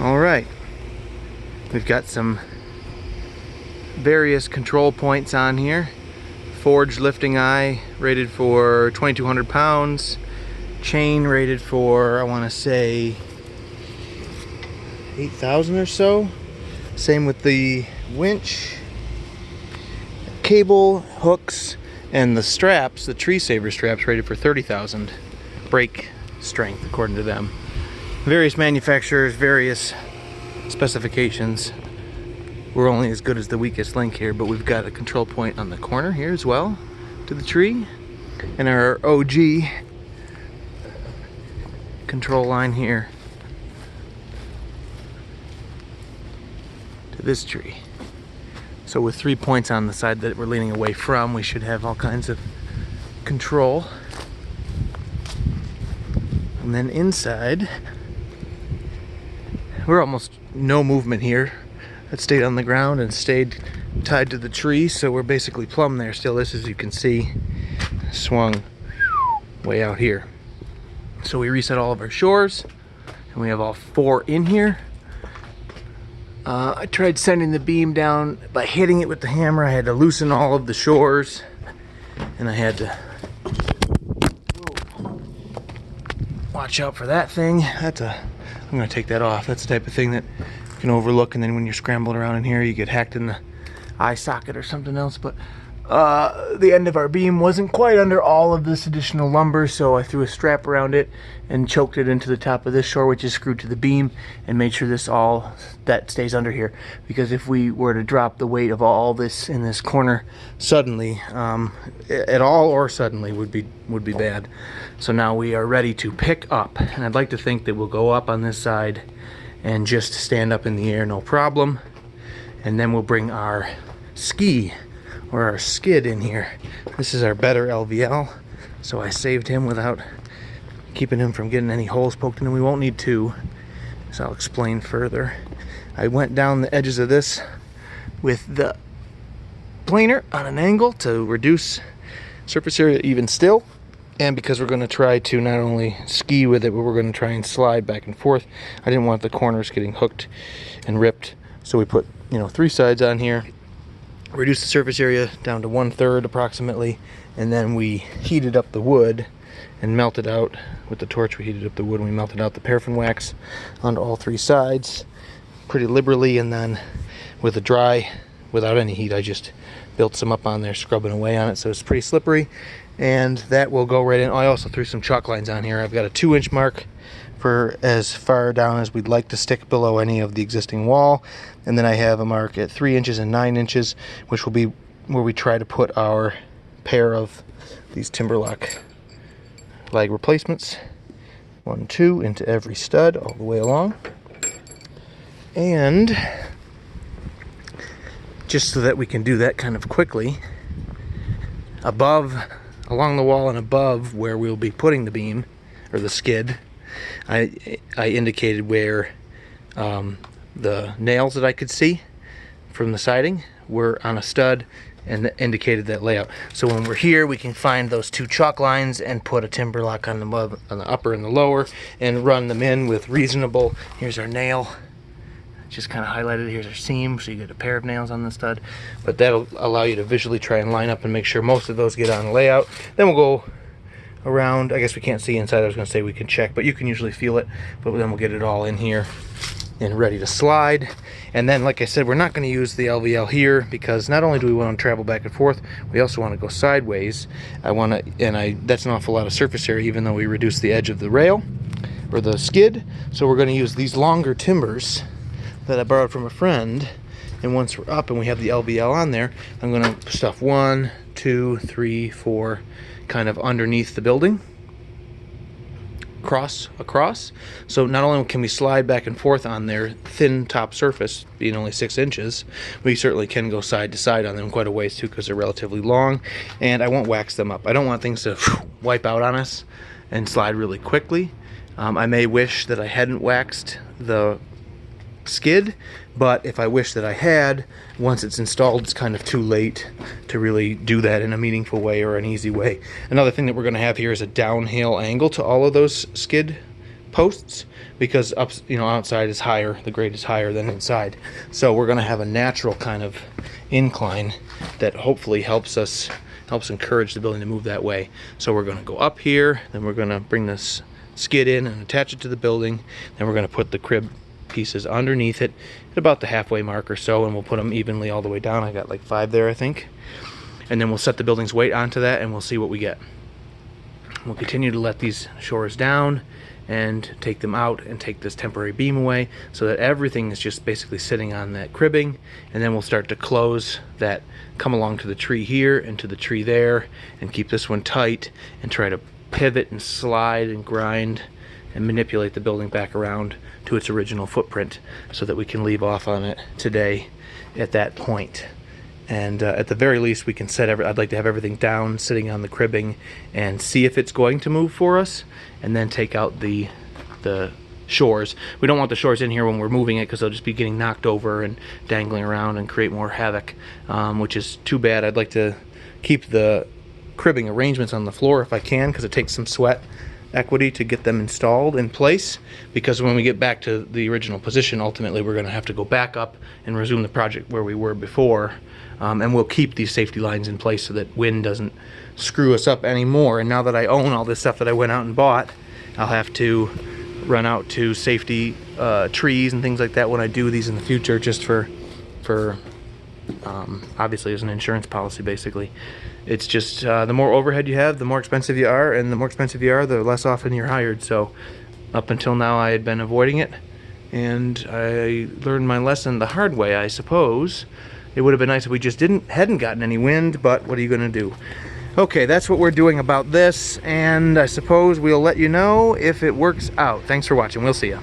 All right, we've got some various control points on here. Forged lifting eye rated for 2,200 pounds. Chain rated for, I want to say, 8,000 or so. Same with the winch, cable, hooks, and the straps, the tree saver straps, rated for 30,000 brake strength according to them. Various manufacturers, various specifications. We're only as good as the weakest link here, but we've got a control point on the corner here as well to the tree, and our OG control line here to this tree. So with 3 points on the side that we're leaning away from, we should have all kinds of control. And then inside, we're almost no movement here. It stayed on the ground and stayed tied to the tree, so we're basically plumb there still. This, as you can see, swung way out here. So we reset all of our shores, and we have all 4 in here. I tried sending the beam down by hitting it with the hammer. I had to loosen all of the shores, and I had to watch out for that thing. I'm gonna take that off. That's the type of thing that you can overlook, and then when you're scrambling around in here, you get hacked in the eye socket or something else. But the end of our beam wasn't quite under all of this additional lumber, so I threw a strap around it and choked it into the top of this shore, which is screwed to the beam, and made sure that stays under here. Because if we were to drop the weight of all this in this corner suddenly, at all or suddenly, would be bad. So now we are ready to pick up, and I'd like to think that we'll go up on this side and just stand up in the air, no problem. And then we'll bring our ski or our skid in here. This is our better LVL, so I saved him without keeping him from getting any holes poked in him. We won't need 2, so I'll explain further. I went down the edges of this with the planer on an angle to reduce surface area even still, and because we're going to try to not only ski with it, but we're going to try and slide back and forth. I didn't want the corners getting hooked and ripped, so we put 3 sides on here, reduce the surface area down to 1/3 approximately, and then we heated up the wood and melted out with the torch. We heated up the wood and we melted out the paraffin wax onto all 3 sides pretty liberally, and then with a dry, without any heat, I just built some up on there, scrubbing away on it, so it's pretty slippery, and that will go right in. I also threw some chalk lines on here. I've got a 2-inch mark for as far down as we'd like to stick below any of the existing wall, and then I have a mark at 3 inches and 9 inches, which will be where we try to put our pair of these Timberlock lag replacements. 1, 2 into every stud all the way along. And just so that we can do that kind of quickly, along the wall and above where we'll be putting the beam or the skid, I indicated where the nails that I could see from the siding were on a stud, and indicated that layout. So when we're here, we can find those 2 chalk lines and put a Timberlock on the upper and the lower, and run them in with reasonable. Here's our nail, just kind of highlighted. Here's our seam, so you get a pair of nails on the stud. But that'll allow you to visually try and line up and make sure most of those get on the layout. Then we'll go around. I guess we can't see inside. I was going to say we can check, but you can usually feel it. But then we'll get it all in here and ready to slide. And then, like I said, we're not going to use the LVL here, because not only do we want to travel back and forth, we also want to go sideways. That's an awful lot of surface area, even though we reduced the edge of the rail or the skid. So we're going to use these longer timbers that I borrowed from a friend, and once we're up and we have the LVL on there, I'm going to stuff 1, 2, 3, 4 kind of underneath the building, across. So not only can we slide back and forth on their thin top surface, being only 6 inches, we certainly can go side to side on them quite a ways too, because they're relatively long, and I won't wax them up. I don't want things to wipe out on us and slide really quickly. I may wish that I hadn't waxed the skid, but if I wish that I had, once it's installed, it's kind of too late to really do that in a meaningful way or an easy way. Another thing that we're going to have here is a downhill angle to all of those skid posts, because outside is higher, the grade is higher than inside. So we're going to have a natural kind of incline that hopefully helps encourage the building to move that way. So we're going to go up here, then we're going to bring this skid in and attach it to the building, then we're going to put the crib pieces underneath it at about the halfway mark or so, and we'll put them evenly all the way down. I got like 5 there, I think. And then we'll set the building's weight onto that, and we'll see what we get. We'll continue to let these shores down and take them out and take this temporary beam away, so that everything is just basically sitting on that cribbing. And then we'll start to close that, come along to the tree here and to the tree there, and keep this one tight and try to pivot and slide and grind and manipulate the building back around to its original footprint, so that we can leave off on it today at that point. And at the very least, we can I'd like to have everything down, sitting on the cribbing, and see if it's going to move for us, and then take out the shores. We don't want the shores in here when we're moving it, because they'll just be getting knocked over and dangling around and create more havoc, which is too bad. I'd like to keep the cribbing arrangements on the floor if I can, because it takes some sweat equity to get them installed in place, because when we get back to the original position, ultimately we're going to have to go back up and resume the project where we were before. And we'll keep these safety lines in place so that wind doesn't screw us up anymore. And now that I own all this stuff that I went out and bought, I'll have to run out to safety trees and things like that when I do these in the future, just for obviously as an insurance policy. Basically, it's just the more overhead you have, the more expensive you are, and the more expensive you are, the less often you're hired. So up until now I had been avoiding it, and I learned my lesson the hard way, I suppose. It would have been nice if we just hadn't gotten any wind, but what are you going to do? Okay, that's what we're doing about this, and I suppose we'll let you know if it works out. Thanks for watching. We'll see ya.